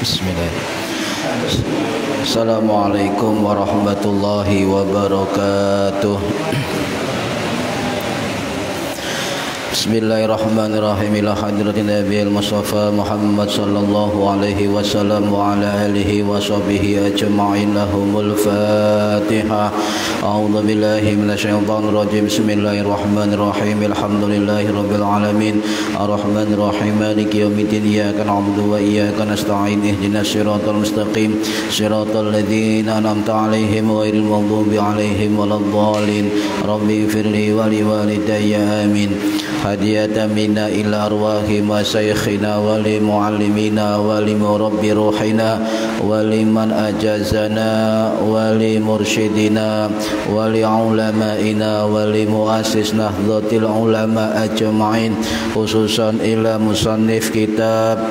Bismillah. Assalamualaikum warahmatullahi wabarakatuh. Bismillahirrahmanirrahim. Ila hadratin Nabiil Mustafa Muhammad sallallahu alaihi wasallam wa ala alihi wa sahbihi ajma'in. Lahumul Fatihah. A'udzu billahi minasyaitonir rajim. Bismillahirrahmanirrahim. Alhamdulillahi rabbil alamin. Arrahmanir rahim. Maliki yaumiddin. Iyyaka na'budu wa iyyaka nasta'in. Ihdinas siratal mustaqim. Siratal ladzina an'amta 'alaihim ghairil maghdubi 'alaihim waladdallin. Rabbi ighfirli wa liwalidayya amin. Hadiyatan minna ila arwahi masyayikhina wa li muallimina wa li murabbi ruhina wa liman ajazana wa li mursyidina wa li ulamaina wa li muassis nahdlatil ulama ajma'in, khususan ila musannif kitab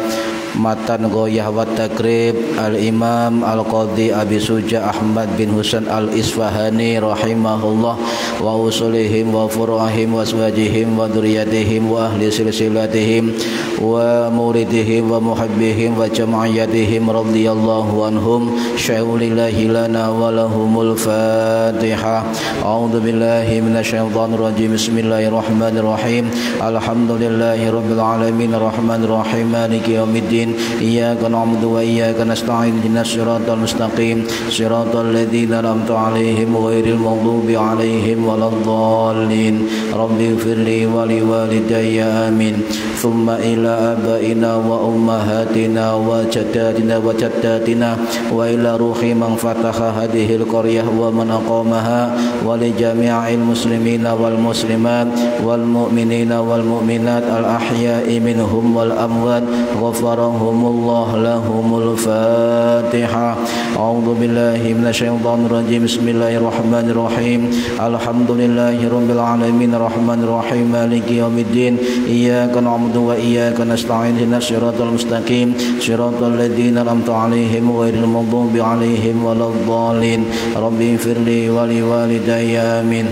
Matan Ghoyah wa Takrib Al-Imam Al-Qadhi Abi Suja Ahmad bin Husain Al-Isfahani rahimahullah, wa usulihim wa furu'ahim wa aswajihim wa duriyatihim wa ahli silsilatihim wa muridihim wa muhabbihim wa jama'iyatihim radhiyallahu anhum. Syaulillahi lana wa lahumul Fatihah. A'udzu billahi minasyaitonir rajim. Bismillahirrahmanirrahim. Alhamdulillahi rabbil alamin arrahmanir rahim maliki yaumiddin. Iyyaka na'budu wa iyyaka nasta'in. Ihdinas siratal mustaqim. Siratal ladzina an'amta 'alaihim ghairil maghdubi 'alaihim waladdallin. Rabbi ighfirli wa liwalidayya amin. Thumma ila abaina wa ummahatina wa jaddatina wa jaddatina wa ila ruhi man fataha hadhil qaryah wa man aqamaha wa li jami'il muslimina wal muslimat wal mu'minina wal mu'minat al ahya'i minhum wal amwat ghafarahumullah lahumul Fatihah. A'udzu billahi minasyaitonir rajim. Bismillahirrahmanirrahim. Alhamdulillahi rabbil alamin arrahmanir rahim maliki yaumiddin. Iyyaka na'budu wa iyyaka nasta'in. Ihdinas siratal mustaqim. Siratal ladzina an'amta 'alaihim ghairil maghdubi 'alaihim waladdallin. Rabbi ighfirli wa liwalidayya amin.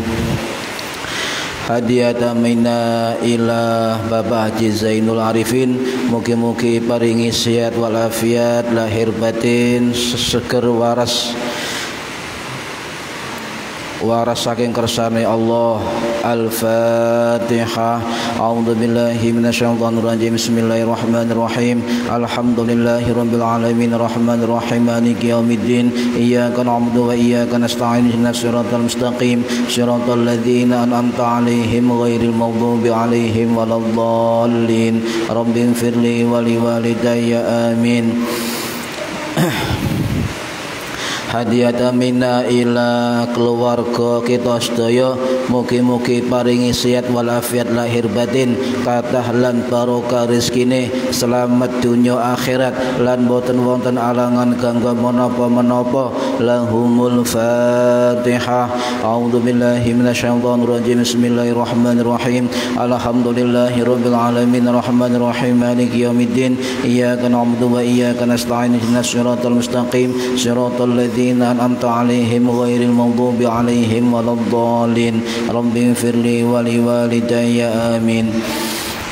Hadiyatan minna ila Bapak Haji Zainul Arifin. Mugi-mugi paringi sehat walafiat lahir batin, seger waras saking kersane Allah. Al-Fatihah. A'udzu billahi minasyaitonir rajim. Bismillahirrahmanirrahim. Alhamdulillahi rabbil alamin arrahmanir rahim maliki yaumiddin. Iyyaka na'budu wa iyyaka nasta'in. Ihdinas siratal mustaqim. Siratal ladzina an'amta 'alaihim ghairil maghdubi 'alaihim waladdallin. Rabbi ighfirli wa liwalidayya amin. Hadiyatan minna ila keluarga kita sedaya. Mugi-mugi paringi sehat walafiat lahir batin, kathah lan barokah rezekine, selamat dunya akhirat, lan boten wonten alangan kanggo menapa-menapa. Lahumul Fatihah. A'udzu billahi minasyaitonir rajim. Bismillahirrahmanirrahim. Alhamdulillahi rabbil alamin arrahmanir rahim maliki yaumiddin. Iyyaka na'budu wa iyyaka nasta'in. Ihdinas siratal mustaqim. Siratal ladzina an'amta 'alaihim ghairil maghdubi 'alaihim waladdallin. Rabbi ighfirli wa liwalidayya amin.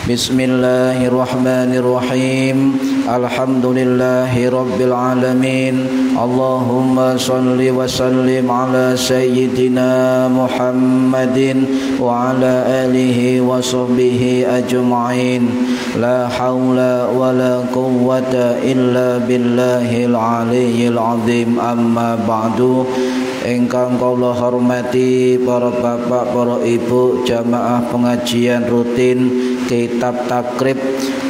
Bismillahirrahmanirrahim. Alhamdulillahi rabbil alamin. Allahumma salli wa sallim ala sayyidina Muhammadin wa ala alihi wa sahbihi ajma'in. La haula wa la quwwata illa billahil aliyyil azim. Amma ba'du. Ingkang kula hormati para bapak, para ibu, jamaah pengajian rutin Kitab Takrib,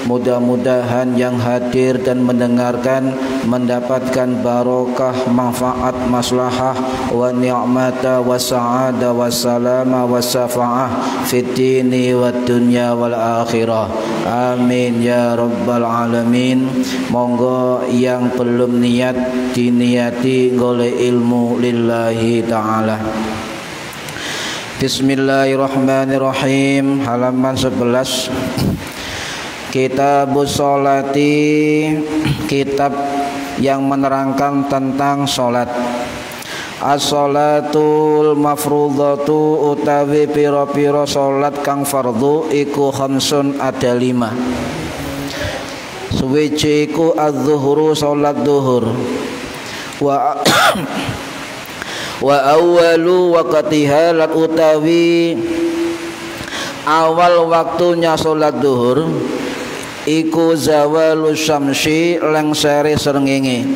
mudah-mudahan yang hadir dan mendengarkan mendapatkan barokah, manfaat, maslahah, wa ni'mata, wa sa'ada, wa salama, wa safa'ah fid dini wa dunya wal akhirah. Amin ya rabbal alamin. Monggo yang belum niat diniati golek ilmu lillahi ta'ala. Bismillahirrahmanirrahim. Halaman 11. Kitabus Sholati, kitab yang menerangkan tentang sholat. As-sholatul mafrudhatu utawi pira-pira salat kang fardhu iku khamsun ada 5. suwiji iku adzuhuru salat zuhur wa wa awwalu waqtiha lan utawi awal waktunya salat zuhur iku zawalu syamsi lengsere srengenge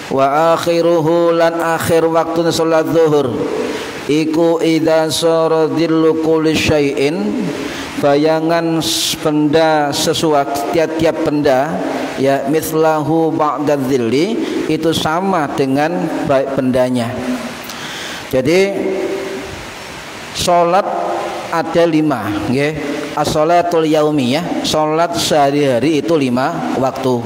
wa akhiruhu lan akhir waktu salat zuhur iku idza sara dhillu kulli syai'in bayangan benda sesuatu tiap-tiap benda ya mislahu ba'da dhilli itu sama dengan baik bendanya. Jadi salat ada 5 nggih. As-shalatul yaumiyah, salat sehari-hari itu 5 waktu.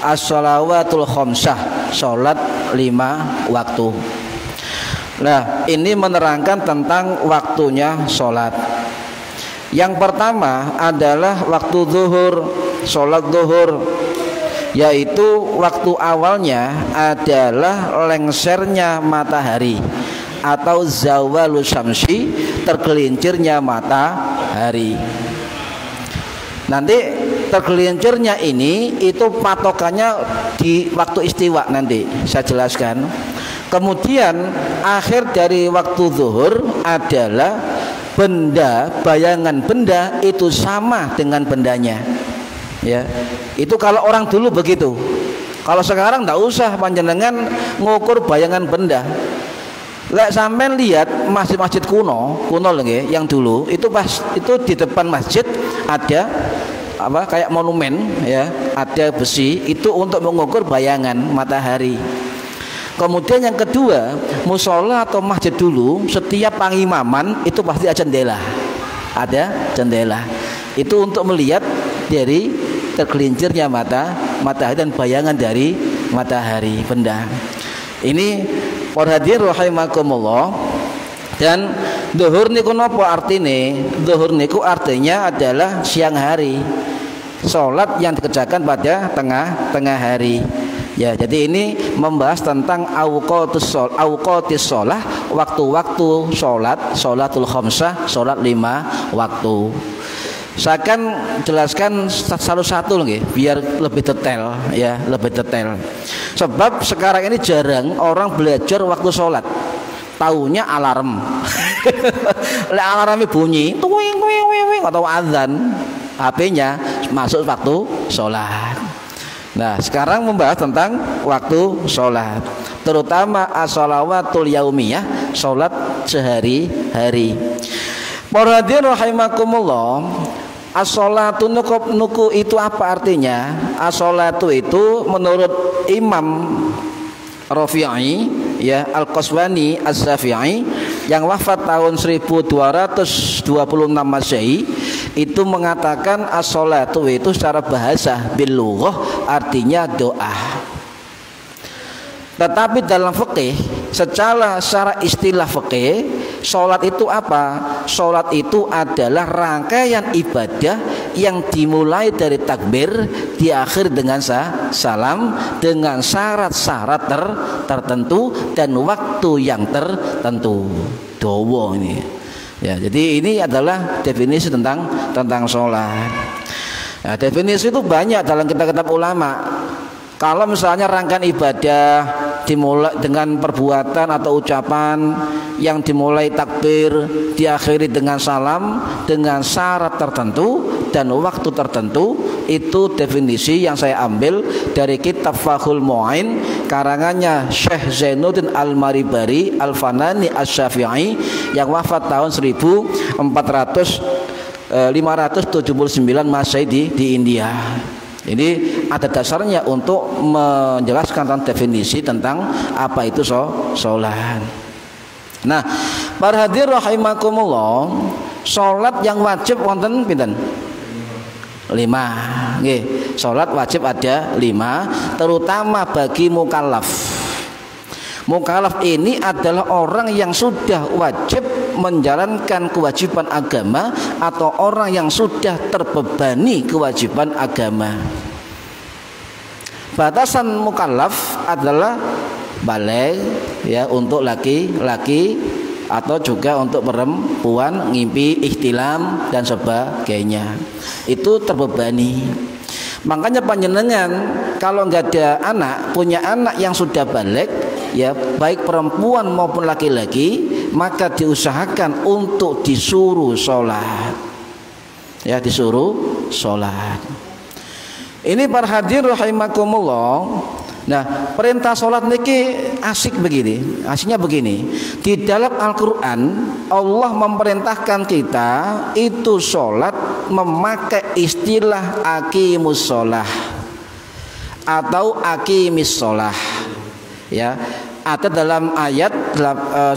As-shalawatul khamsah, salat 5 waktu. Nah, ini menerangkan tentang waktunya sholat. Yang pertama adalah waktu zuhur, sholat zuhur, yaitu waktu awalnya adalah lengsernya matahari atau zawalu syamsi, tergelincirnya matahari. Nanti tergelincirnya ini itu patokannya di waktu istiwa, nanti saya jelaskan. Kemudian akhir dari waktu zuhur adalah benda, bayangan benda itu sama dengan bendanya. Ya, itu kalau orang dulu begitu. Kalau sekarang tidak usah panjenengan ngukur bayangan benda. Lek sampean lihat masjid-masjid kuno lagi yang dulu itu pas itu di depan masjid ada apa kayak monumen ya, ada besi itu untuk mengukur bayangan matahari. Kemudian yang kedua, musola atau masjid dulu setiap pengimaman itu pasti ada jendela. Itu untuk melihat dari tergelincirnya matahari dan bayangan dari matahari benda. Ini para hadirin rahimakumullah. Dan zuhur niku napa artine? Zuhur niku artinya adalah siang hari. Salat yang dikerjakan pada tengah hari. Ya, jadi ini membahas tentang awqatis shalah, waktu-waktu salat, salatul khamsah, salat 5 waktu. Saya akan jelaskan satu-satu nggih, biar lebih detail ya, lebih detail. Sebab sekarang ini jarang orang belajar waktu salat. Taunya alarm. Lek alarmnya bunyi, tuwing atau azan, HP-nya masuk waktu salat. Nah, sekarang membahas tentang waktu sholat, terutama as-shalawatul yaumiyah, sholat sehari-hari. Para hadirin rahimakumullah, as-sholatu nuku itu apa artinya? As-sholatu itu menurut Imam Rafi'i ya Al-Qaswani Az-Zafi'i yang wafat tahun 1226 Masehi itu mengatakan as-sholatu itu secara bahasa bil lughah artinya doa. Tetapi dalam fikih secara istilah fikih, sholat itu apa? Sholat itu adalah rangkaian ibadah yang dimulai dari takbir, diakhir dengan salam, dengan syarat-syarat tertentu dan waktu yang tertentu. Dawa ini. Ya, jadi ini adalah definisi tentang sholat. Nah, definisi itu banyak dalam kitab-kitab ulama. Kalau misalnya rangkaian ibadah dimulai dengan perbuatan atau ucapan yang dimulai takbir, diakhiri dengan salam, dengan syarat tertentu dan waktu tertentu, itu definisi yang saya ambil dari kitab Fathul Mu'in karangannya Syekh Zainuddin Al-Maribari Al-Fanani Asy-Syafi'i yang wafat tahun 579 Masehi di India. Ini ada dasarnya untuk menjelaskan tentang definisi tentang apa itu sholat. Nah, para hadirin rahimakumullah, sholat yang wajib wonten pinten? 5. Nggih, sholat wajib ada 5, terutama bagi mukallaf. Mukallaf ini adalah orang yang sudah wajib menjalankan kewajiban agama atau orang yang sudah terbebani kewajiban agama. Batasan mukallaf adalah baligh ya untuk laki-laki atau juga untuk perempuan ngimpi ihtilam dan sebagainya. Itu terbebani. Makanya panjenengan kalau nggak ada anak, punya anak yang sudah balik, ya baik perempuan maupun laki-laki, maka diusahakan untuk disuruh sholat. Ya, disuruh sholat. Ini para hadirin rahimakumullah. Nah, perintah sholat niki asik begini, asiknya begini. Di dalam Al-Quran Allah memerintahkan kita itu sholat memakai istilah aqimus sholah atau aqimis sholah. Ya, ada dalam ayat 84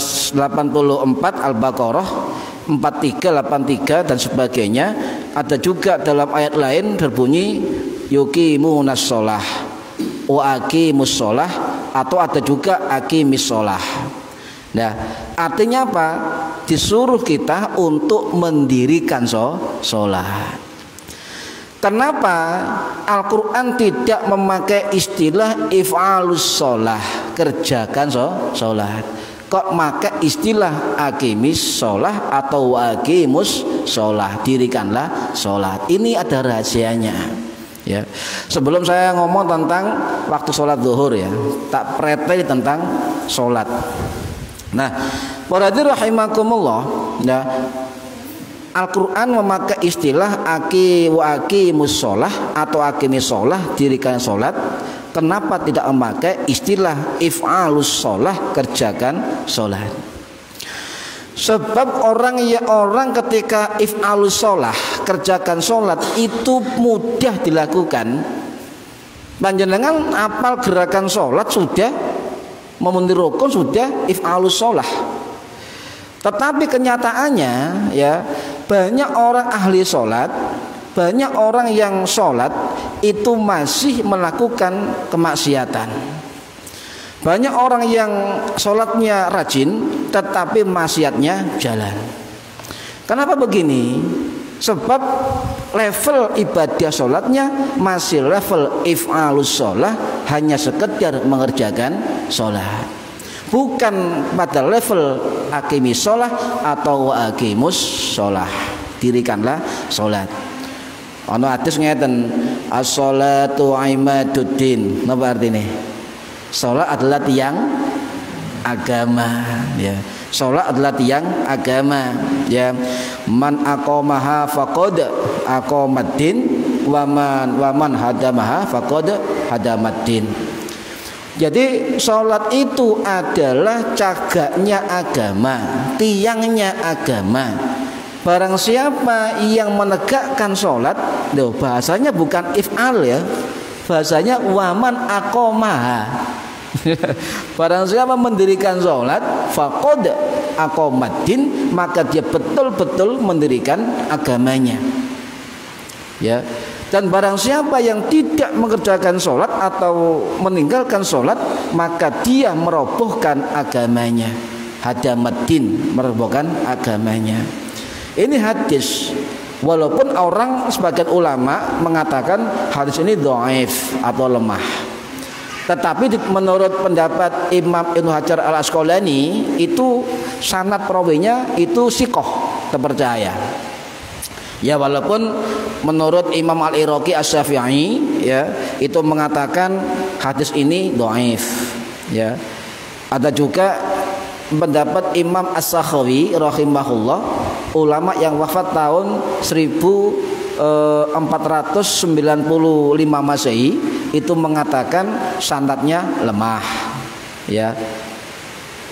Al-Baqarah 43, 83 dan sebagainya. Ada juga dalam ayat lain berbunyi yuqimunas sholah wa aqimus sholah, atau ada juga aqimis sholah. Nah, artinya apa? Disuruh kita untuk mendirikan sholat. Kenapa Al-Quran tidak memakai istilah if'alus sholah, kerjakan sholat, kok pakai istilah aqimis sholah atau aqimus sholah, dirikanlah sholat? Ini ada rahasianya. Ya, sebelum saya ngomong tentang waktu sholat zuhur, ya, tak pretel tentang sholat. Nah, para hadirin rahimakumullah, ya, Al-Quran memakai istilah aqimus sholah atau aqimis sholah, dirikan sholat. Kenapa tidak memakai istilah if'alus sholah, kerjakan sholat? Sebab orang ketika if'alus sholah, kerjakan sholat, itu mudah dilakukan. Panjenengan apal gerakan sholat sudah, memenuhi rukun sudah, if'alus sholah. Tetapi kenyataannya, ya, banyak orang ahli sholat, banyak orang yang sholat itu masih melakukan kemaksiatan. Banyak orang yang sholatnya rajin tetapi maksiatnya jalan. Kenapa begini? Sebab level ibadah sholatnya masih level if'alus sholah, hanya sekedar mengerjakan sholat, bukan pada level aqimis sholah atau aqimus sholah, dirikanlah sholat. Ono hadis ngeten, as-sholatu imaduddin. Napa artinya? Sholat adalah tiang agama, ya. Sholat adalah tiang agama, ya. Man aqamaha faqad aqamaddin wa man hadamaha faqad hadamaddin. Jadi sholat itu adalah cagaknya agama, tiangnya agama. Barang siapa yang menegakkan sholat, loh, bahasanya bukan if'al, ya, bahasanya waman aqamaha. Barang siapa mendirikan sholat, faqad aqamaddin, maka dia betul-betul mendirikan agamanya, ya. Dan barang siapa yang tidak mengerjakan sholat atau meninggalkan sholat, maka dia merobohkan agamanya, hadamaddin, merobohkan agamanya. Ini hadis, walaupun orang sebagian ulama mengatakan hadis ini dhaif atau lemah, tetapi menurut pendapat Imam Ibnu Hajar Al-Asqalani itu sanad perawinya itu sikoh, terpercaya. Ya, walaupun menurut Imam Al-Iraqi Asy-Syafi'i, ya, itu mengatakan hadis ini dhaif, ya. Ada juga pendapat Imam As-Sakhawi rahimahullah, ulama yang wafat tahun 1495 Masehi, itu mengatakan sanadnya lemah, ya.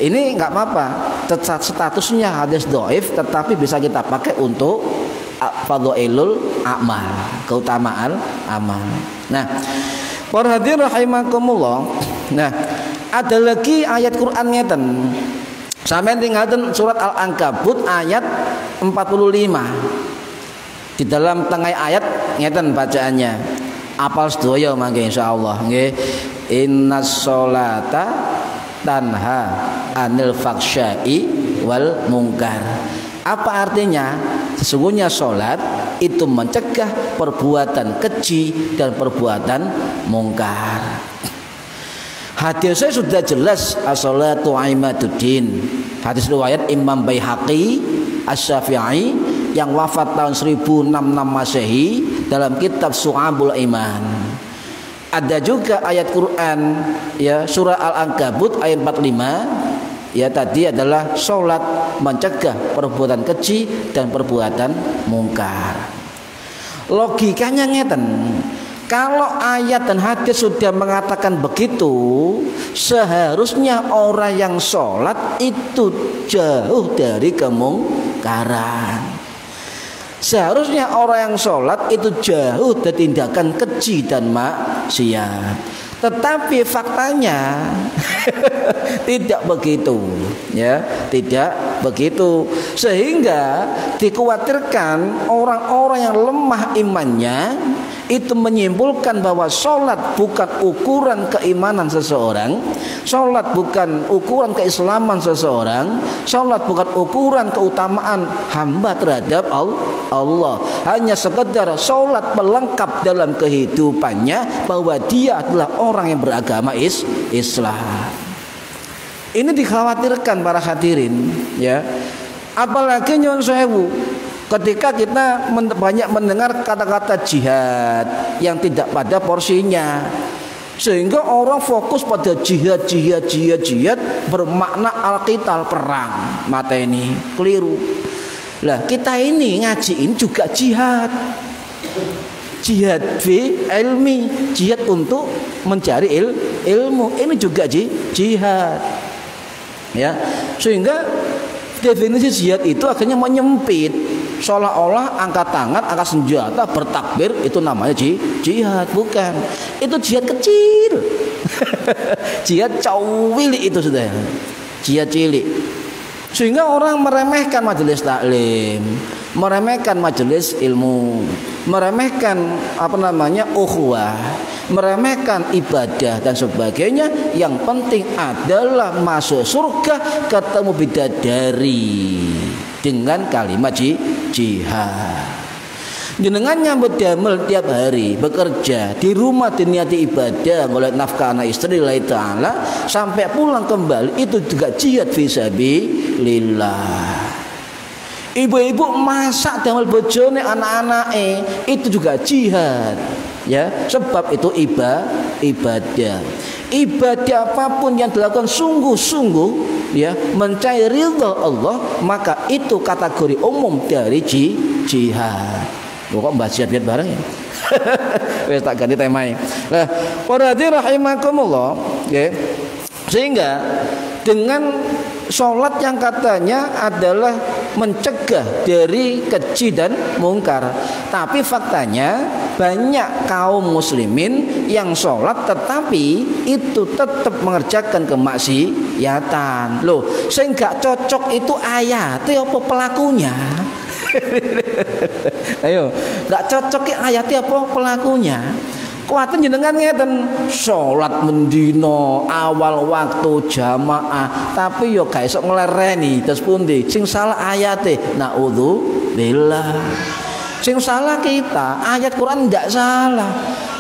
Ini nggak apa-apa, statusnya hadis dhaif, tetapi bisa kita pakai untuk fadhailul amal, keutamaan amal. Nah, para hadirin rahimakumullah, nah, ada lagi ayat Quran ngeten. Sampeyan tinggalkan surat Al-Ankabut ayat 45. Di dalam tengah ayat ngeten bacaannya. Apal sedaya mangke insyaallah nggih. Innas sholata tanha anil faksya'i wal munkar. Apa artinya? Sesungguhnya sholat itu mencegah perbuatan keji dan perbuatan mungkar. Hadisnya sudah jelas, as-sholatu imaduddin. Hadis riwayat Imam Baihaqi Asy-Syafi'i yang wafat tahun 1066 Masehi, dalam kitab Syu'abul Iman. Ada juga ayat Quran ya, surah Al-Ankabut ayat 45 ya, tadi adalah salat mencegah perbuatan keji dan perbuatan mungkar. Logikanya ngeten. Kalau ayat dan hadis sudah mengatakan begitu, seharusnya orang yang sholat itu jauh dari kemungkaran. Seharusnya orang yang sholat itu jauh dari tindakan keji dan maksiat. Tetapi faktanya tidak begitu, ya, tidak begitu. Sehingga dikhawatirkan orang-orang yang lemah imannya itu menyimpulkan bahwa sholat bukan ukuran keimanan seseorang, sholat bukan ukuran keislaman seseorang, sholat bukan ukuran keutamaan hamba terhadap Allah. Hanya sekedar sholat pelengkap dalam kehidupannya bahwa dia adalah orang yang beragama Islam. Ini dikhawatirkan para hadirin, ya. Apalagi nyuwun sewu, ketika kita banyak mendengar kata-kata jihad yang tidak pada porsinya, sehingga orang fokus pada jihad bermakna al-qital, perang, mata ini keliru. Lah kita ini ngajiin juga jihad fi ilmi, jihad untuk mencari ilmu, ini juga jihad ya. Sehingga definisi jihad itu akhirnya menyempit, seolah-olah angkat tangan, angkat senjata, bertakbir itu namanya jihad. Bukan, itu jihad kecil. Jihad cawili itu sudah, jihad cilik. Sehingga orang meremehkan majelis taklim, meremehkan majelis ilmu, meremehkan ukhuwah, meremehkan ibadah dan sebagainya. Yang penting adalah masuk surga, ketemu bidadari dengan kalimat jihad. Jenengan nyambut damel tiap hari, bekerja di rumah, diniati ibadah, golek nafkah anak istri lillahi ta'ala, sampai pulang kembali itu juga jihad fisabilillah. Ibu-ibu masak damel bojone anak-anake itu juga jihad ya, sebab itu ibadah. Ibadah apapun yang dilakukan sungguh-sungguh ya, mencari ridha Allah, maka itu kategori umum dari jihad. Kok mbah jihad bareng ya? Wes tak ganti temanya. Nah, para hadirin rahimakumullah, ya. Sehingga dengan sholat yang katanya adalah mencegah dari keji dan mungkar, tapi faktanya banyak kaum muslimin yang sholat tetapi itu tetap mengerjakan kemaksiatan. Loh, sing gak cocok itu ayatnya apa pelakunya? Ayo, gak cocok ayatnya apa pelakunya? Kuatin jenengan ngeten, sholat mendino awal waktu jamaah, tapi yo gak iso nglereni terus pundi? Sing salah ayate, naudzubillah. Sing salah kita, ayat Quran ndak salah.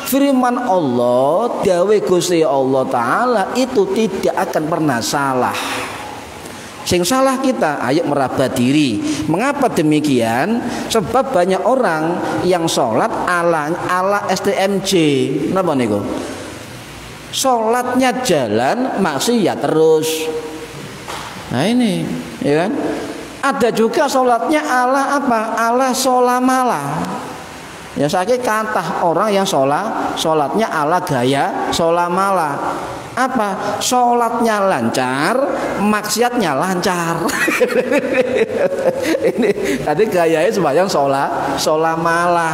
Firman Allah, dawe Gusti Allah Ta'ala itu tidak akan pernah salah. Sing salah kita, ayo meraba diri. Mengapa demikian? Sebab banyak orang yang sholat ala STMJ. Napa niku? Sholatnya jalan, maksiat terus. Nah ini, ya kan? Ada juga sholatnya ala apa? Ala sholamala. Ya sakit kata orang yang sholatnya ala gaya sholamala. Apa? Sholatnya lancar, maksiatnya lancar. Ini tadi gayanya sembahyang sholamala.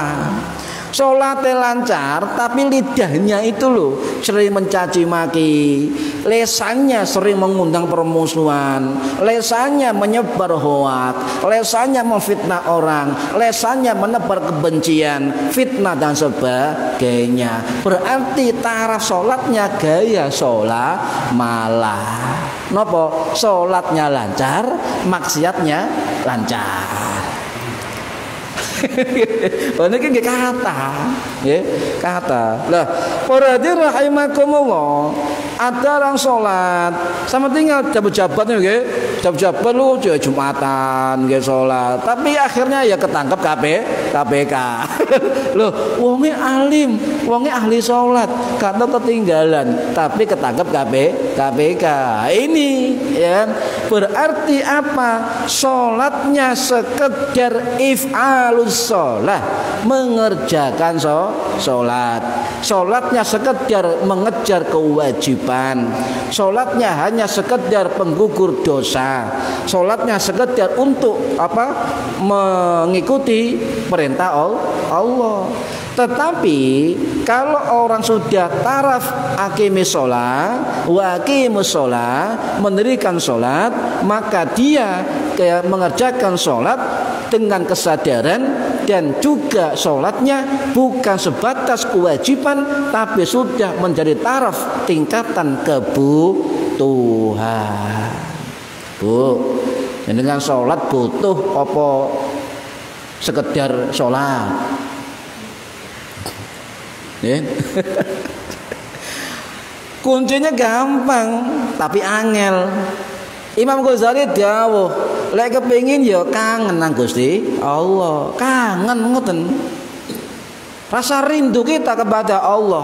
Sholatnya lancar, tapi lidahnya itu loh sering mencaci maki, lesannya sering mengundang permusuhan, lesannya menyebar hoak, lesannya memfitnah orang, lesannya menebar kebencian, fitnah dan sebagainya. Berarti taraf sholatnya gaya sholat malah. Nopo? Sholatnya lancar, maksiatnya lancar. Ini kan kata, ya kata. Lah, para hadirin rahimakumullah, ada orang sholat sama tinggal jabat-jabatnya, ya Jab-jab perlu Jumatan nggih salat, tapi akhirnya ya ketangkep KPK. Loh, wonge alim, wonge ahli salat, gak ketinggalan, tapi ketangkep KPK. Ini ya berarti apa? Salatnya sekedar if'alus shalah, mengerjakan salat. Salatnya sekedar mengejar kewajiban. Salatnya hanya sekedar penggugur dosa. Salatnya sekedar untuk apa? Mengikuti perintah Allah. Tetapi kalau orang sudah taraf aqimis shalah wa aqimus shalah, mendirikan salat, maka dia kayak mengerjakan salat dengan kesadaran, dan juga salatnya bukan sebatas kewajiban tapi sudah menjadi taraf tingkatan kebutuhan. Bu, dengan salat butuh apa sekedar salat? Ya. Kuncinya gampang tapi angel. Imam Ghazali dawuh, lek kepengin ya kangen nang Gusti Allah, kangen ngoten. Rasa rindu kita kepada Allah.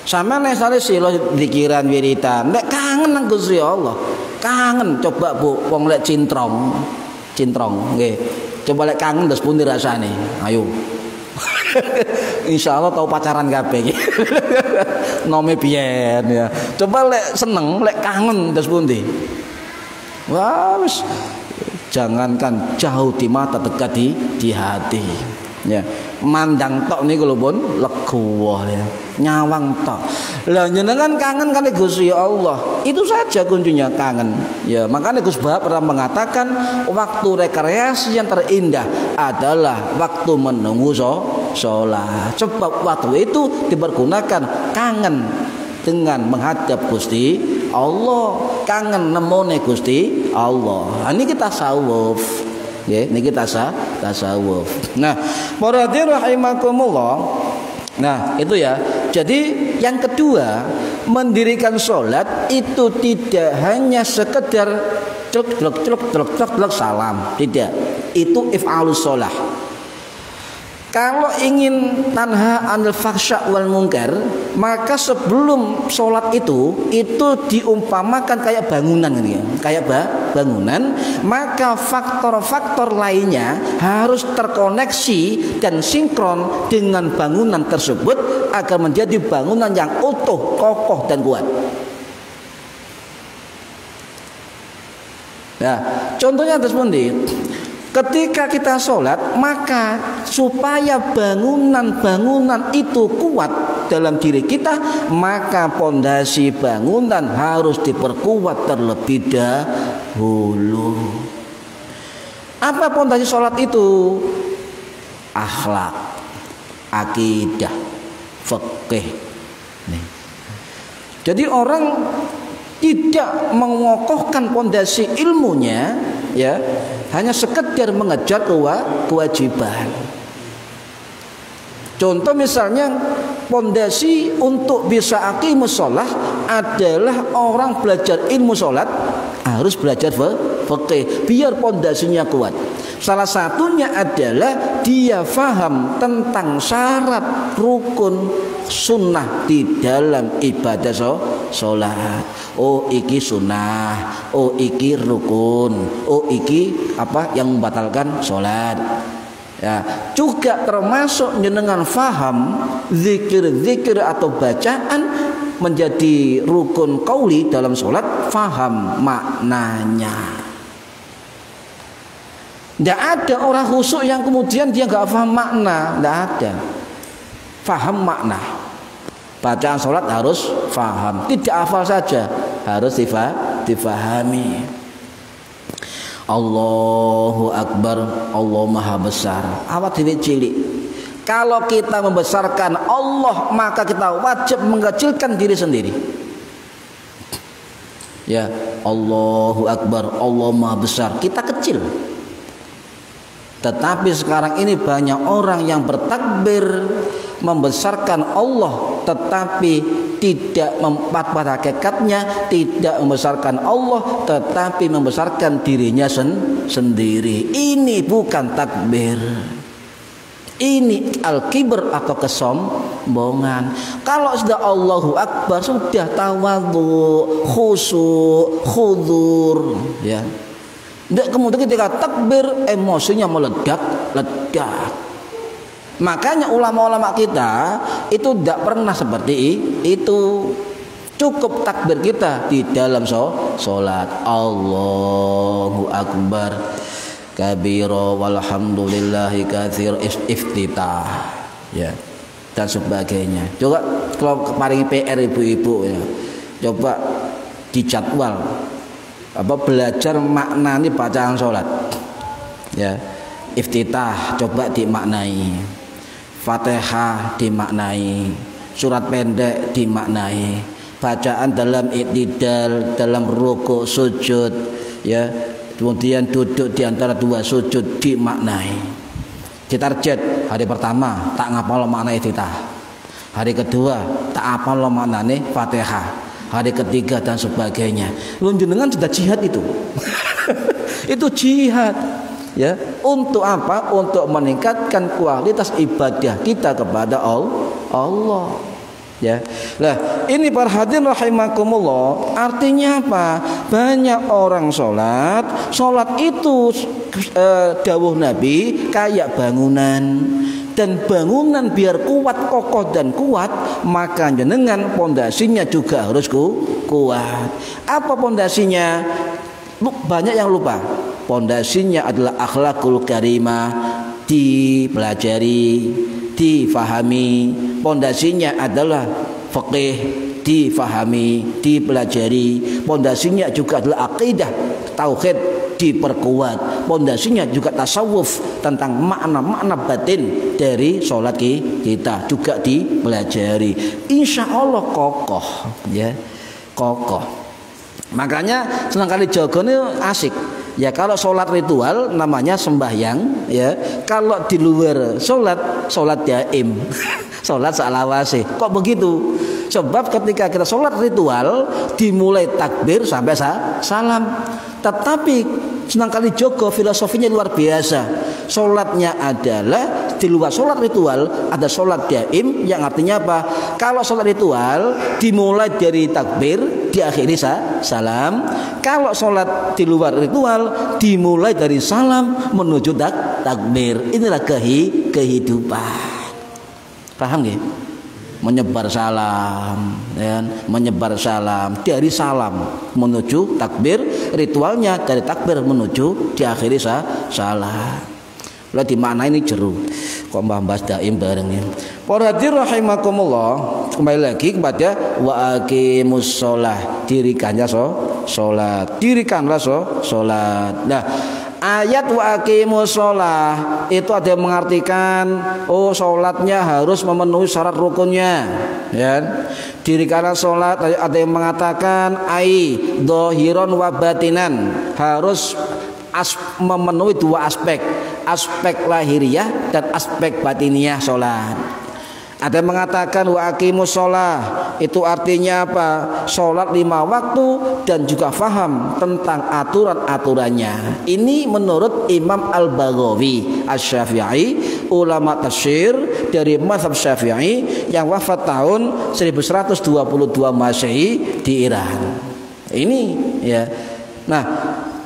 Sama nek sale sila zikiran wiridan, lek kangen nang Gusti Allah. Kangen coba Bu, wong lek cintrong nggih. Coba lek kangen terus pundi rasane? Ayo. Insya Allah tahu pacaran kabeh. Nome biyen ya. Coba lek seneng, lek kangen terus pundi? Wah, jangankan jauh di mata, dekat di hati. Ya, mandang tok niku lho pun legowo ya. Nyawang tok. Lah jenengan kangen kali Gusti Allah. Itu saja kuncinya, kangen. Ya, makanya Gus Bah pernah mengatakan waktu rekreasi yang terindah adalah waktu menunggu sholat. Sebab waktu itu dipergunakan kangen dengan menghadap Gusti Allah, kangen nemone Gusti Allah. Ini kita tasawuf. Ya, ini kita tasawuf. Nah, para hadirin rahimakumullah. Nah, itu ya. Jadi yang kedua, mendirikan sholat itu tidak hanya sekedar celuk salam, tidak. Itu if'alus sholah. Kalau ingin tanha anil fahsya wal munkar, maka sebelum sholat itu diumpamakan kayak bangunan ini ya, kayak bangunan, maka faktor-faktor lainnya harus terkoneksi dan sinkron dengan bangunan tersebut agar menjadi bangunan yang utuh, kokoh dan kuat. Nah, contohnya terus pundi? Ketika kita sholat, maka supaya bangunan-bangunan itu kuat dalam diri kita, maka pondasi bangunan harus diperkuat terlebih dahulu. Apa pondasi sholat itu? Akhlak, akidah, fikih. Jadi orang tidak mengokohkan pondasi ilmunya, ya, hanya sekedar mengejar kewajiban. Contoh misalnya pondasi untuk bisa aqimus shalah adalah orang belajar ilmu sholat harus belajar fikih biar pondasinya kuat. Salah satunya adalah dia faham tentang syarat, rukun, sunnah di dalam ibadah sholat. Oh iki sunnah, oh iki rukun, oh iki apa yang membatalkan sholat. Ya, juga termasuk jenengan faham zikir-zikir atau bacaan menjadi rukun qauli dalam sholat, faham maknanya. Tidak ada orang khusyuk yang kemudian dia nggak paham makna, tidak ada. Faham makna. Bacaan sholat harus faham, tidak hafal saja, harus difahami. Allahu Akbar, Allah Maha Besar. Awak dhewe cilik. Kalau kita membesarkan Allah, maka kita wajib mengecilkan diri sendiri. Ya, Allahu Akbar, Allah Maha Besar. Kita kecil. Tetapi sekarang ini banyak orang yang bertakbir membesarkan Allah, tetapi tidak pada hakikatnya tidak membesarkan Allah, tetapi membesarkan dirinya sendiri. Ini bukan takbir. Ini al-kibr atau kesombongan. Kalau sudah Allahu Akbar, sudah tawadhu, khusyuk, khudur, ya. Tidak kemudian ketika takbir emosinya meledak. Makanya ulama-ulama kita itu tidak pernah seperti itu. Cukup takbir kita di dalam sholat. Allahu Akbar kabira walhamdulillahi katsir iftitah, ya, dan sebagainya. Coba kalau kemarin PR ibu-ibu, ya, coba dijadwal belajar maknani bacaan sholat, ya. Iftitah coba dimaknai, Fatihah dimaknai, surat pendek dimaknai, bacaan dalam i'tidal, dalam ruku, sujud, ya, kemudian duduk di antara dua sujud dimaknai. Ditarget hari pertama tak ngapal makna iftitah, hari kedua tak apal maknane Fatihah, hari ketiga dan sebagainya. Lunjungan sudah jihad itu. Itu jihad. Ya, untuk apa? Untuk meningkatkan kualitas ibadah kita kepada Allah. Ya. Lah, ini para hadirin rahimakumullah, artinya apa? Banyak orang salat itu dawuh Nabi kayak bangunan. Dan bangunan biar kuat, kokoh dan kuat, maka jenengan pondasinya juga harus kuat. Apa pondasinya? Banyak yang lupa. Pondasinya adalah akhlakul karimah, dipelajari, difahami. Pondasinya adalah fikih, difahami, dipelajari. Pondasinya juga adalah akidah, tauhid, diperkuat. Pondasinya juga tasawuf, tentang makna-makna batin dari sholat kita juga dipelajari. Insya Allah kokoh, ya, kokoh. Makanya senangkali jogone asik. Ya, kalau sholat ritual namanya sembahyang, ya. Kalau di luar sholat daim, sholat salawase. Kok begitu? Sebab ketika kita sholat ritual dimulai takbir sampai salam. Tetapi senangkali jogo filosofinya luar biasa. Sholatnya adalah di luar sholat ritual ada sholat daim, yang artinya apa? Kalau sholat ritual dimulai dari takbir, diakhiri salam. Kalau sholat di luar ritual dimulai dari salam menuju takbir. Inilah kehidupan. Paham nggih? Menyebar salam, ya, menyebar salam dari salam menuju takbir, ritualnya dari takbir menuju diakhiri salam. Lah di mana ini jeru kok mbah-mbah daim bareng ya. Para hadirin rahimakumullah, kembali lagi kepada wa aqimus shalah, dirikannya salat, dirikanlah salat. Nah, ayat wa aqimus shalah itu ada yang mengartikan salatnya harus memenuhi syarat rukunnya, ya. Dirikanlah salat, ada yang mengatakan ai dhahiran wa batinan, harus memenuhi dua aspek, aspek lahiriah dan aspek batiniah salat. Ada yang mengatakan wa aqimus shalah itu artinya apa? Salat 5 waktu dan juga faham tentang aturan-aturannya. Ini menurut Imam Al-Baghawi Asy-Syafi'i, ulama tafsir dari mazhab Syafi'i yang wafat tahun 1122 Masehi di Iran. Ini, ya. Nah,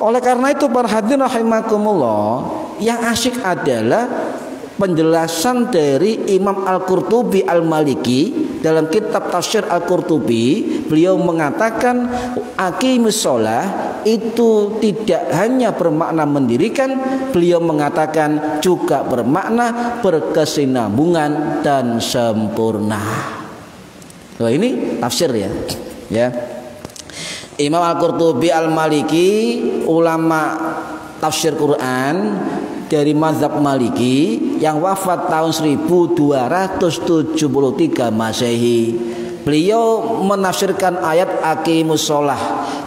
oleh karena itu para hadirin rahimakumullah, yang asyik adalah penjelasan dari Imam Al-Qurtubi Al-Maliki dalam kitab Tafsir Al-Qurtubi. Beliau mengatakan aqimus shalah itu tidak hanya bermakna mendirikan, beliau mengatakan juga bermakna berkesinambungan dan sempurna. Loh, ini tafsir, ya. Ya. Imam Al-Qurtubi Al-Maliki, ulama tafsir Quran dari mazhab Maliki yang wafat tahun 1273 Masehi. Beliau menafsirkan ayat aqimus shalah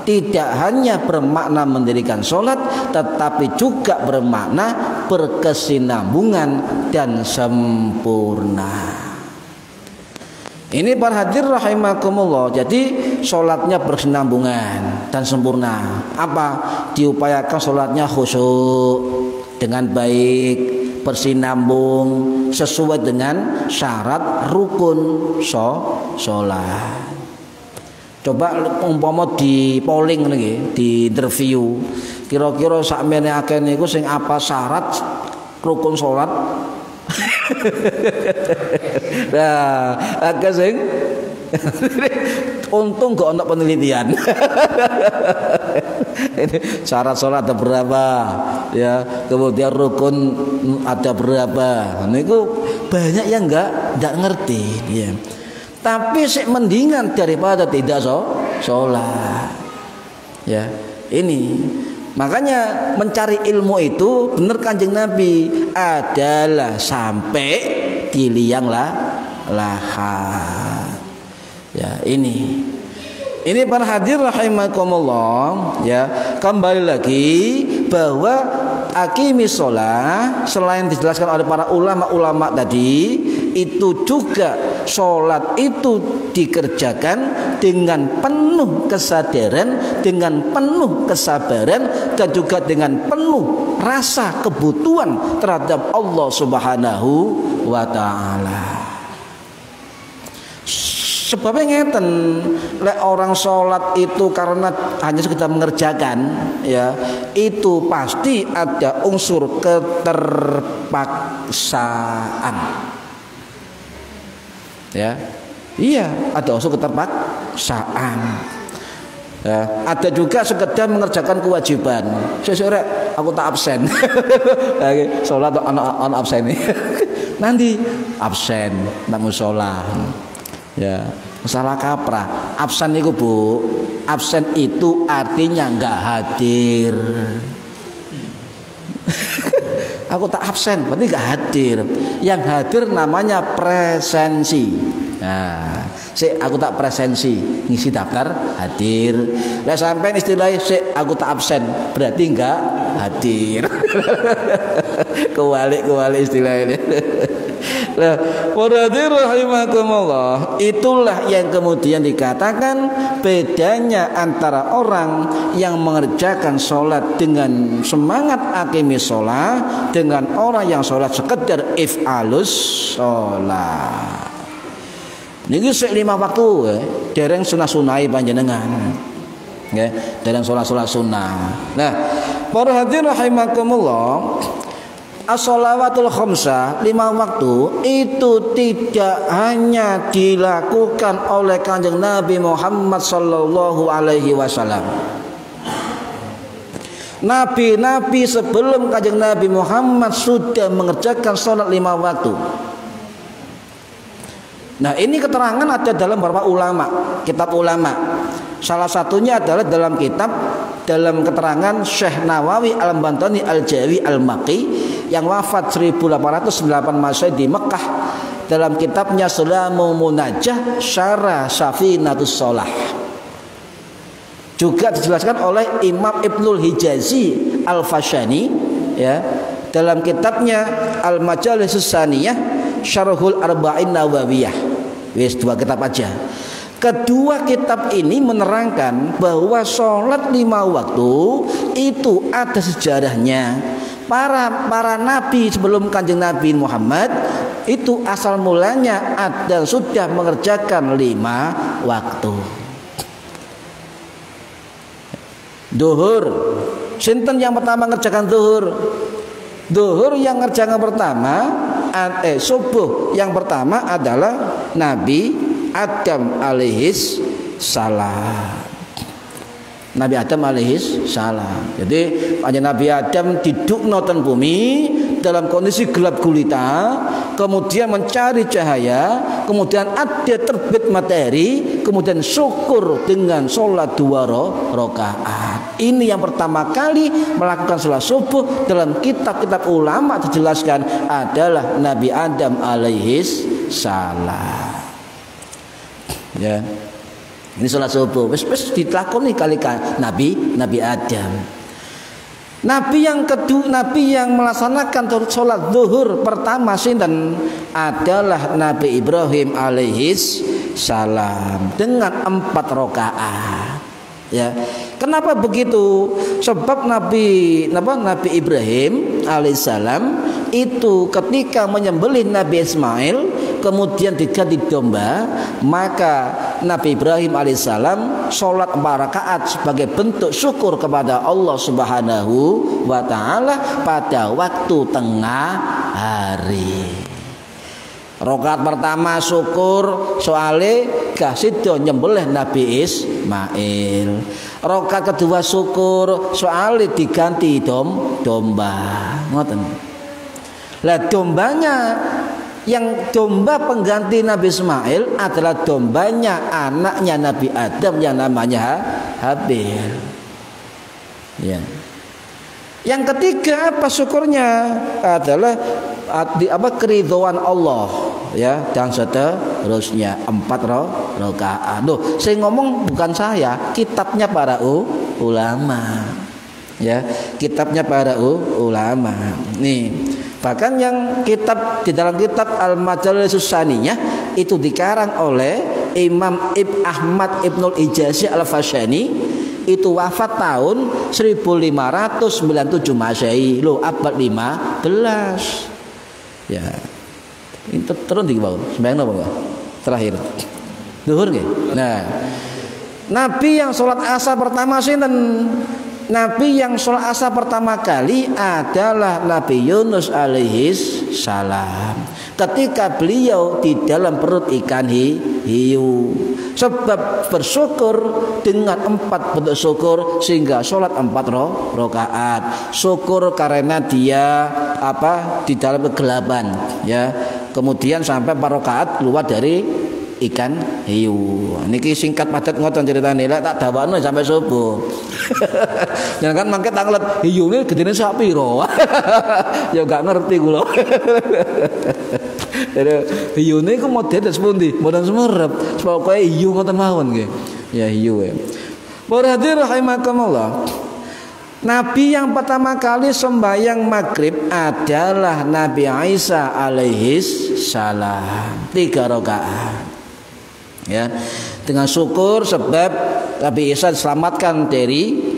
tidak hanya bermakna mendirikan sholat, tetapi juga bermakna berkesinambungan dan sempurna. Imam Al-Qurtubi Al-Maliki, ulama tafsir Quran dari mazhab Maliki yang wafat tahun 1273 Masehi. Beliau menafsirkan ayat aqimus shalah tidak hanya bermakna mendirikan sholat, tetapi juga bermakna berkesinambungan dan sempurna. Ini para hadirin rahimakumullah. Jadi sholatnya berkesinambungan dan sempurna. Apa? Diupayakan sholatnya khusyuk dengan baik, bersinambung sesuai dengan syarat rukun sholat. Coba umpama di polling niki, di interview, kira-kira sakmene akeh niku sing apa syarat rukun salat? Nah, agak sing untung gak ono penelitian. Ini syarat sholat ada berapa, ya, kemudian rukun ada berapa. Niku banyak yang nggak ngerti, ya. Tapi sih mendingan daripada tidak sholat, ya. Ini makanya mencari ilmu itu benar Kanjeng Nabi adalah sampai di liang lahat. Ya, ini para hadir rahimakumullah, ya. Kembali lagi bahwa aqimis shalah selain dijelaskan oleh para ulama tadi, itu juga sholat itu dikerjakan dengan penuh kesadaran, dengan penuh kesabaran, dan juga dengan penuh rasa kebutuhan terhadap Allah Subhanahu wa ta'ala. Sebabnya ngeten, lek orang sholat itu karena hanya sekedar mengerjakan, ya, itu pasti ada unsur keterpaksaan. Ya, iya, ada unsur keterpaksaan. Ya, ada juga sekedar mengerjakan kewajiban. Sore aku tak absen. Sholat on absen nih. Nanti absen, nak musola. Ya, masalah kaprah. Absen itu Bu, absen itu artinya nggak hadir. Aku tak absen, berarti nggak hadir. Yang hadir namanya presensi. Nah, aku tak presensi, ngisi daftar hadir. Lah sampai istilahnya aku tak absen, berarti nggak hadir. Kewalik istilahnya. Nah, waradir rahimakumullah, itulah yang kemudian dikatakan bedanya antara orang yang mengerjakan sholat dengan semangat aqimis sholat dengan orang yang sholat sekedar if'alus sholat. Niki sik 5 waktu, dereng sunah-sunai panjenengan. Nggih, dereng sholat sunah. Nah, para hadirin rahimakumullah, as-shalawatul khamsah 5 waktu itu tidak hanya dilakukan oleh Kanjeng Nabi Muhammad sallallahu alaihi wasallam. Nabi-nabi sebelum Kanjeng Nabi Muhammad sudah mengerjakan salat 5 waktu. Nah, ini keterangan ada dalam beberapa ulama, kitab ulama. Salah satunya adalah dalam keterangan Syekh Nawawi Al-Bantani Al-Jawi Al-Maqi yang wafat 1808 Masehi di Mekah, dalam kitabnya Sulamul Munajjah Syarah Safinatus Shalah. Juga dijelaskan oleh Imam Ibnul Hijazi Al-Fashani, ya, dalam kitabnya Al-Majalisus Saniyah Syarhul Arba'in Nawawiyah. Wis 2 kitab aja. Kedua kitab ini menerangkan bahwa sholat 5 waktu itu ada sejarahnya. Para nabi sebelum Kanjeng Nabi Muhammad itu asal mulanya ada sudah mengerjakan 5 waktu. Duhur, sinten yang pertama mengerjakan duhur? Duhur yang ngerjakan pertama, subuh yang pertama adalah Nabi Adam alaihis salam. Nabi Adam alaihis salam. Jadi Nabi Adam didukno ten bumi dalam kondisi gelap gulita, kemudian mencari cahaya, kemudian ada terbit matahari, kemudian syukur dengan sholat 2 rakaat. Ini yang pertama kali melakukan sholat subuh dalam kitab-kitab ulama dijelaskan adalah Nabi Adam alaihis salam. Ya, ini sholat subuh wis dilakoni kali Nabi Adam. Nabi yang kedua, Nabi yang melaksanakan sholat zuhur pertama sinten adalah Nabi Ibrahim alaihis salam dengan 4 rakaat. Ya, kenapa begitu? Sebab Nabi Ibrahim alaihissalam itu ketika menyembelih Nabi Ismail kemudian diganti domba, maka Nabi Ibrahim alaihissalam sholat 4 rakaat sebagai bentuk syukur kepada Allah Subhanahu wa taala pada waktu tengah hari. Rakaat pertama syukur soale gak sida nyembelih Nabi Ismail. Rakaat kedua syukur soale diganti domba. Ngoten. Lah dombanya yang domba pengganti Nabi Ismail adalah dombanya anaknya Nabi Adam yang namanya Habil. Ya. Yang ketiga apa syukurnya adalah keridhaan Allah, ya, dan seterusnya 4 rakaat. Loh, saya ngomong bukan saya, kitabnya para ulama. Ya, kitabnya para ulama. Nih, bahkan yang kitab di dalam kitab Al-Majalisus Saniyah itu dikarang oleh Imam Ahmad Ibnul Ijazi Al-Fashani, itu wafat tahun 1597 Masehi. Loh, abad 15. Ya. Ini turun di bawah. Sembahyang apa enggak? Terakhir. Zuhur nggih. Nah, Nabi yang sholat asar pertama sinten? Nabi yang sholat asar pertama kali adalah Nabi Yunus alaihis salam. Ketika beliau di dalam perut ikan hiu. Sebab bersyukur dengan 4 bentuk syukur sehingga sholat 4 rakaat. Syukur karena dia di dalam kegelapan, ya. Kemudian sampai 4 rakaat keluar dari ikan hiu. Niki singkat padat ngoten ceritane, lek tak dawakno sampai subuh. Jangan kan mangke tanglet hiune gedene sak pira. Ya gak ngerti kula. Hiune ku model sepundi? Mboten semerep. Pokoke hiu ngoten mawon nggih. Ya hiu. Para hadirin rahimakumullah. Nabi yang pertama kali sembahyang maghrib adalah Nabi Isa alaihis salam 3 rakaat. Ya, dengan syukur sebab Nabi Isa diselamatkan dari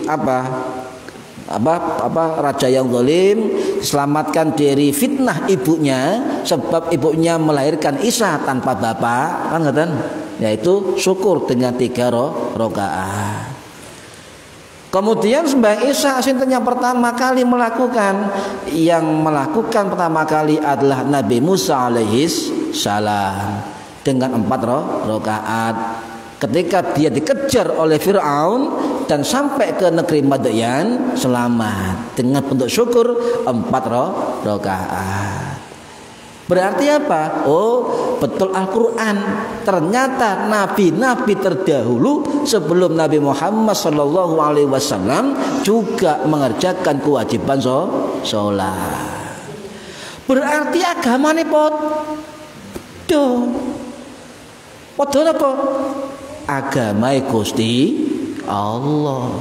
raja yang zalim, diselamatkan dari fitnah ibunya sebab ibunya melahirkan Isa tanpa bapak, kan ngoten? Yaitu syukur dengan 3 rakaat. Kemudian sembahyang Isya sinten yang pertama kali melakukan? Yang melakukan pertama kali adalah Nabi Musa alaihis salam dengan 4 rakaat. Ketika dia dikejar oleh Fir'aun dan sampai ke negeri Madyan selamat dengan bentuk syukur 4 rakaat. Berarti apa? Oh, betul Al-Quran. Ternyata nabi-nabi terdahulu sebelum Nabi Muhammad SAW juga mengerjakan kewajiban sholat. Berarti agama ini podo apa? Agama Gusti Allah.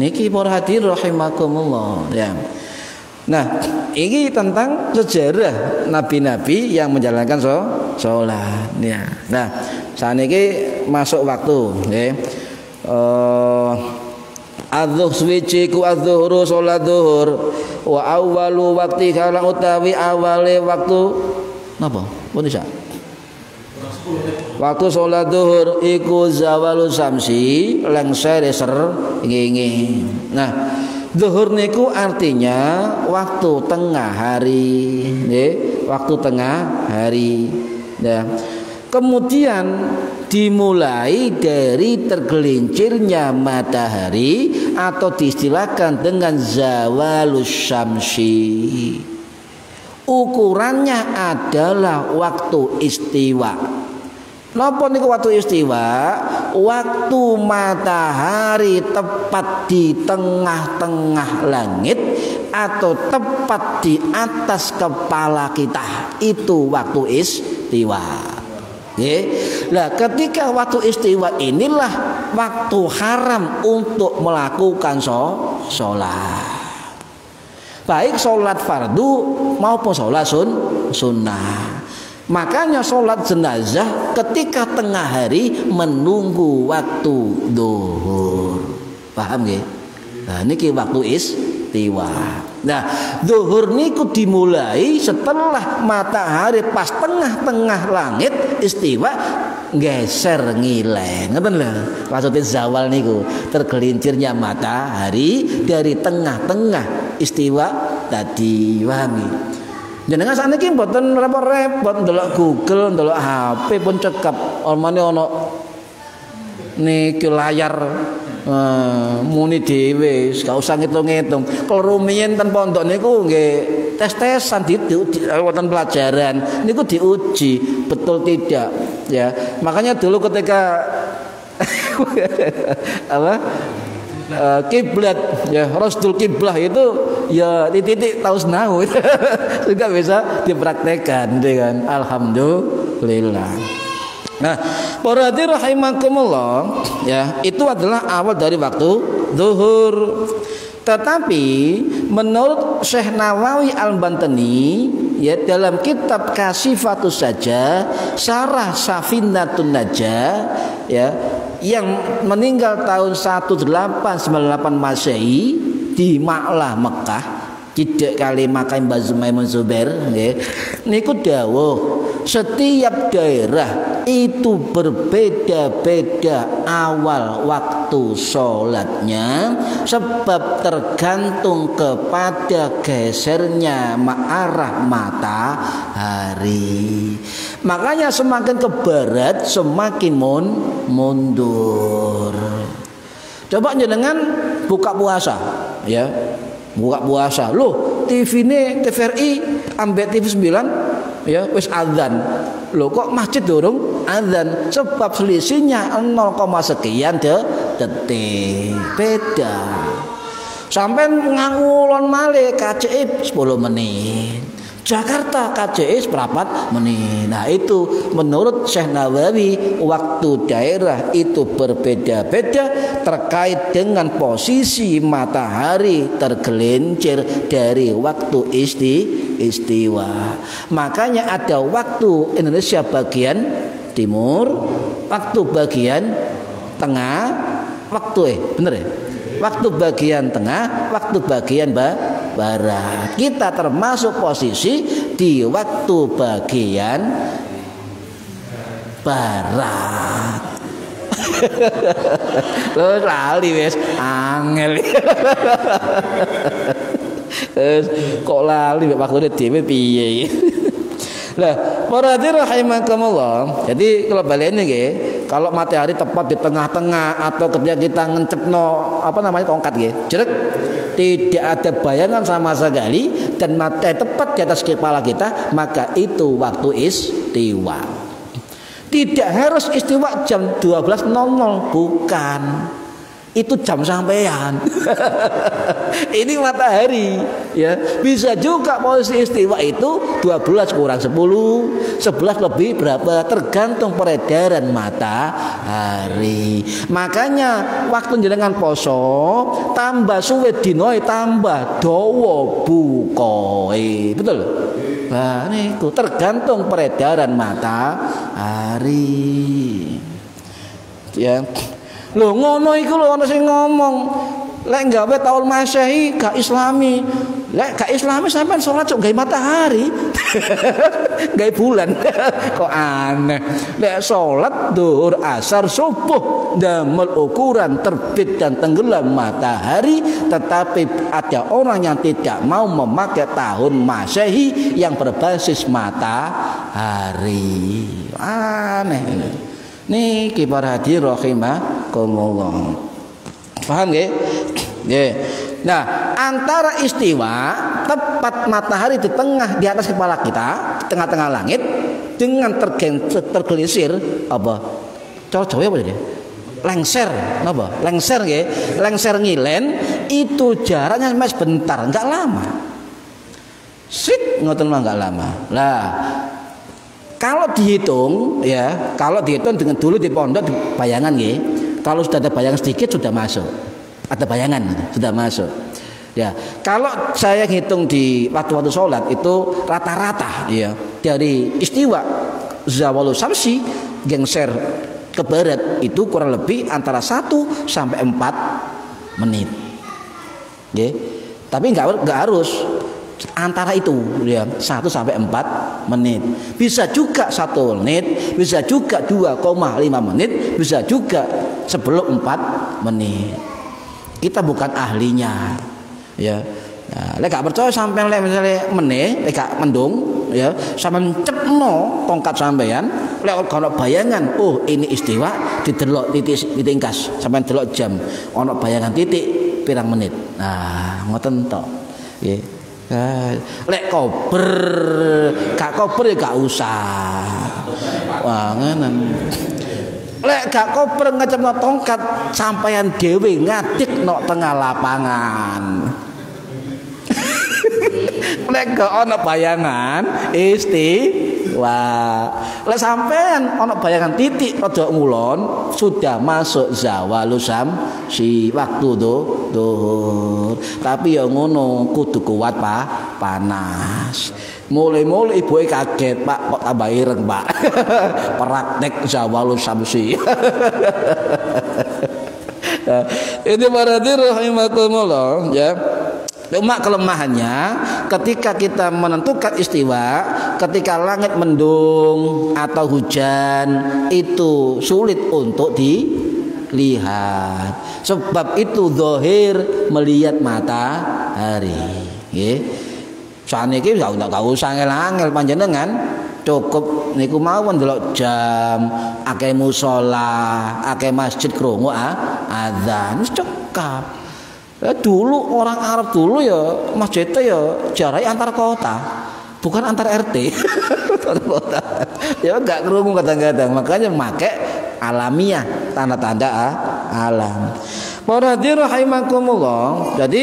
Niki para hadirin rahimakumullah, ya. Nah, ini tentang sejarah nabi-nabi yang menjalankan sholat. Ya. Nah, saat ini masuk waktu. Okay. Adzuh swiji ku adzuhru sholat zuhur wa awwalu wakti kala utawi awale waktu napa? Pun bisa. Waktu sholat zuhur iku zawalu samsi lengsere ngingi. Nah, zuhur niku artinya waktu tengah hari, waktu tengah hari. Ya. Kemudian dimulai dari tergelincirnya matahari atau diistilahkan dengan zawalus syamsi. Ukurannya adalah waktu istiwa. Napa niku waktu istiwa? Waktu matahari tepat di tengah-tengah langit atau tepat di atas kepala kita. Itu waktu istiwa. Nah, ketika waktu istiwa inilah waktu haram untuk melakukan sholat. Baik sholat fardu maupun sholat sunnah. Makanya sholat jenazah ketika tengah hari menunggu waktu zuhur. Paham nggih? Nah niki waktu istiwa. Nah, zuhur niku dimulai setelah matahari pas tengah-tengah langit istiwa geser ngileng. Ngoten lho. Maksudnya zawal niku tergelincirnya matahari dari tengah-tengah istiwa tadi. Paham? Jenengan sakniki mboten repot-repot ndelok Google, ndelok HP pun cekap. Omane ana niki layar muni dhewe, gak usah ngitung-ngitung. Kalau rumiyin ten pondok niku nggih tes-tesan wonten pelajaran niku diuji betul tidak ya. Makanya dulu ketika apa kiblat ya Rasul kiblah itu ya titik tahu senau juga bisa dipraktekkan dengan alhamdulillah. Nah, para hadirin rahimakumullah ya, itu adalah awal dari waktu zuhur. Tetapi menurut Syekh Nawawi Al-Bantani ya dalam kitab Kasifatus Saja Syarah Safinatun Najah ya yang meninggal tahun 1898 Masehi di Ma'lah Mekah tidak kali makai Mbah Zumaimun Zubair nggih niku dawuh setiap daerah itu berbeda-beda awal waktu sholatnya sebab tergantung kepada gesernya arah matahari. Makanya semakin ke barat semakin mundur. Coba jenengan buka puasa ya. Buka puasa. Loh, TV ini TVRI ambek TV 9 ya wis adzan. Loh kok masjid durung adzan? Sebab selisihnya 0, sekian detik. Beda. Sampai ngangulon malih KCI 10 menit. Jakarta KCI seperempat menit. Nah itu menurut Syekh Nawawi waktu daerah itu berbeda-beda terkait dengan posisi matahari tergelincir dari waktu istiwa. Makanya ada waktu Indonesia bagian timur, waktu bagian tengah, bener ya? Waktu bagian tengah, waktu bagian barat. Kita termasuk posisi di waktu bagian barat. Loh lali wis angel. Kok lali waktune dhewe piye? Lah, para hadirin rahimakumullah. Jadi kalau balik ini nggih, kalau matahari tepat di tengah-tengah atau ketika kita ngencepno tongkat nggih, jerek tidak ada bayangan sama sekali dan matahari tepat di atas kepala kita, maka itu waktu istiwa. Tidak harus istiwa jam 12.00, bukan. Itu jam sampean. Ini matahari ya. Bisa juga posisi istiwa itu 12 kurang 10, 11 lebih berapa tergantung peredaran matahari. Makanya waktu jenengan poso tambah suwe dinoe tambah dawa bukoe. Betul? Nah niku tergantung peredaran matahari. Ya. Lho ngono iku lho ana sing ngomong lek gawe taun Masehi gak Islami. Lek gak Islami sampean salat kok gawe matahari. Gawe bulan. Kok aneh. Lek salat zuhur, asar, subuh damel ukuran terbit dan tenggelam matahari, tetapi ada orang yang tidak mau memakai tahun Masehi yang berbasis matahari. Aneh ini. Niki para hadirin rahimakumullah. Paham nggih? Nggih. Nah, antara istiwa tepat matahari di tengah di atas kepala kita, di tengah-tengah langit dengan tergelincir apa? Cara Jawa apa dia? Lengser, napa? Lengser nggih. Lengser ngilen itu jaraknya mas bentar, enggak lama. Sit ngoten enggak lama. Lah kalau dihitung dengan dulu di pondok bayangan nggih. Kalau sudah ada bayangan sedikit sudah masuk. Ada bayangan sudah masuk. Ya, kalau saya hitung di waktu-waktu sholat itu rata-rata ya dari istiwa zawalul samsi geser ke barat itu kurang lebih antara 1 sampai 4 menit. Ya. Tapi nggak harus antara itu ya 1 sampai 4 menit. Bisa juga 1 menit, bisa juga 2,5 menit, bisa juga sebelum 4 menit. Kita bukan ahlinya. Ya, nah, lek gak percaya sampean lek misale meneh, lek gak mendung, ya, sampean cepno tongkat sampean, lek ono bayangan, oh ini istiwa, didelok titik ditingkas, sampean delok jam, ono bayangan titik pirang menit. Nah, ngoten tok. Nggih. Lek kober, gak kober ya gak usah. Wah, ngenen. Lek gak kober ngecepno tongkat sampean dhewe ngadeg nok tengah lapangan. Lek gak ana bayangan istiwa. Lek sampean ana bayangan titik rada ngulon sudah masuk zawalul si waktu zuhur. Tapi ya ngono kudu kuat panas. Mulai ibuke kaget, Pak, kok tambah ireng, Pak. Praktek zawalul samsi. Ini berarti rahimakumullah ya. Cuma kelemahannya ketika kita menentukan istiwa, ketika langit mendung atau hujan itu sulit untuk dilihat. Sebab itu zahir melihat matahari. Nggih. Saniki gak usah angel-angel panjenengan, cukup niku mawon delok jam, akeh musala, akeh masjid krungu azan wis cekap. Dulu orang Arab dulu ya masjidnya ya jaraknya antar kota, bukan antar RT. Antar kota. Ya enggak kerungu kadang-kadang, makanya make alamiah, tanda-tanda alam. Para hadirin rahimakumullah. Jadi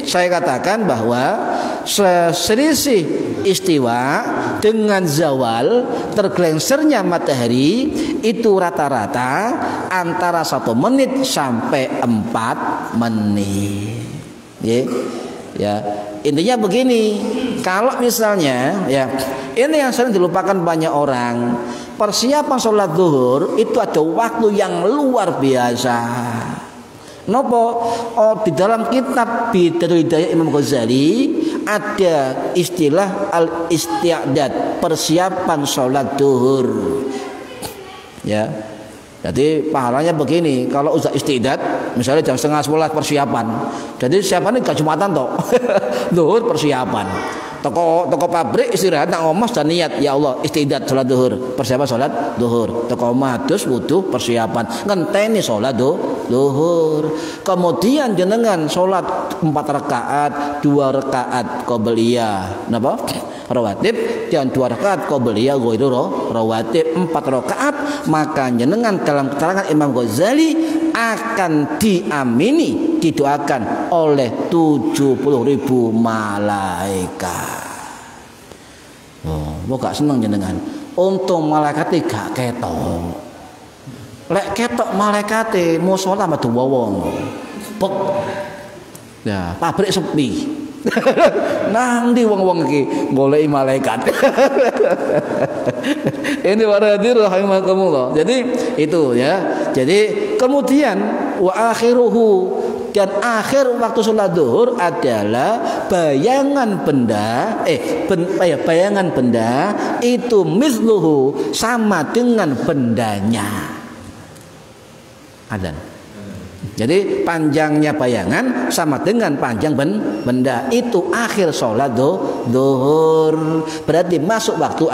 saya katakan bahwa selisih istiwa dengan zawal tergelensernya matahari itu rata-rata antara 1 menit sampai 4 menit. Ya, intinya begini, kalau misalnya ya ini yang sering dilupakan banyak orang, persiapan sholat zuhur itu ada waktu yang luar biasa. Nopo? Oh, di dalam kitab Bidayatul Hidayah Imam Ghazali ada istilah al-isti'dad, persiapan sholat zuhur. Ya. Jadi pahalanya begini, kalau udah isti'dad, misalnya jam 10:30 persiapan. Jadi siapannya gak Jumatan toh. Zuhur persiapan. Toko pabrik istirahat nak ngomong dan niat, ya Allah isti'dad sholat zuhur, persiapan sholat zuhur. Toko madus butuh persiapan, ngenteni sholat zuhur. Kemudian jenengan sholat 4 rakaat, 2 rakaat qabliyah, napa? Rawatib, dan 2 rakaat qabliyah ghairu rawatib, 4 rakaat, maka jenengan dalam keterangan Imam Ghazali akan diamini, didoakan oleh 70.000 malaikat. Oh, gak seneng jenengan. Untung malaikat gak ketok. Lek ketok malaikat musala madu wong. Bek. Ya, pabrik sepi. Nang di wong-wong iki goleki malaikat. Ini waradir rahimakumullah. Jadi itu ya. Jadi kemudian wa akhiruhu, dan akhir waktu sholat zuhur adalah bayangan benda bayangan benda itu misluhu, sama dengan bendanya. Adzan. Jadi panjangnya bayangan sama dengan panjang benda, itu akhir sholat zuhur, berarti masuk waktu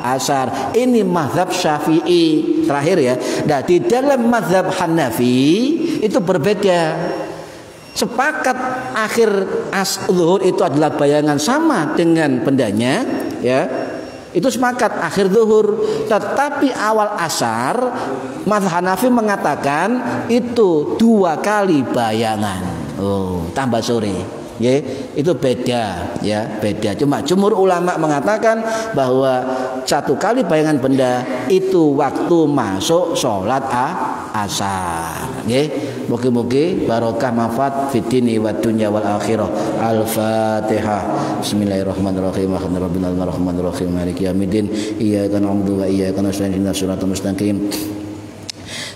asar. Ini mazhab Syafi'i terakhir ya. Nah, di dalam mazhab Hanafi itu berbeda. Sepakat akhir zuhur itu adalah bayangan sama dengan bendanya, ya. Itu sepakat akhir zuhur. Tetapi awal asar mazhab Hanafi mengatakan itu 2 kali bayangan. Oh, tambah sore. Ya, itu beda ya, beda. Cuma jumhur ulama mengatakan bahwa 1 kali bayangan benda itu waktu masuk sholat asar. Nggih, mugi-mugi barokah manfaat fid dini wad dunya wal akhirah. Al-Fatihah. Bismillahirrahmanirrahim. Alhamdulillahirrahmanirrahim. Maliki yaumiddin. Iyyaka na'budu wa iyyaka nasta'in. Ihdinas siratal mustaqim.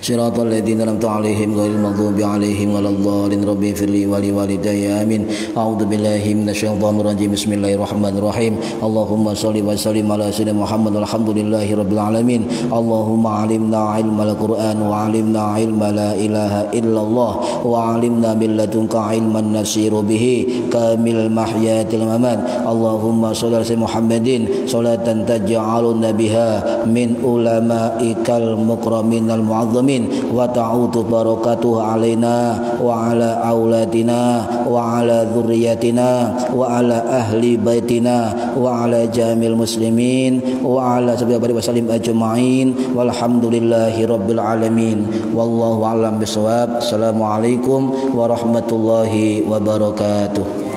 صراط الذين أنعمت عليهم غير المغضوب عليهم ولا الضالين رب اغفر لي ولوالدي آمين أعوذ بالله من الشيطان الرجيم بسم الله الرحمن الرحيم اللهم صل وسلم على سيدنا محمد الحمد لله رب العالمين اللهم علمنا علم القرآن وعلمنا علم لا إله إلا الله وعلمنا من لدنك علما نسير به كامل المحيات الممات اللهم صل على سيدنا محمد صلاة تجعلنا بها من علمائك المكرمين المعظمين wa ta'udu barakatuh alaina wa ala auladina wa ala dzurriyyatina wa ala ahli baitina wa ala jamil muslimin wa ala sabiqati wa sallim ajma'in walhamdulillahi rabbil alamin wallahu a'lam bishawab. Assalamualaikum warahmatullahi wabarakatuh.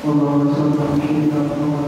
اللهم صل على سيدنا محمد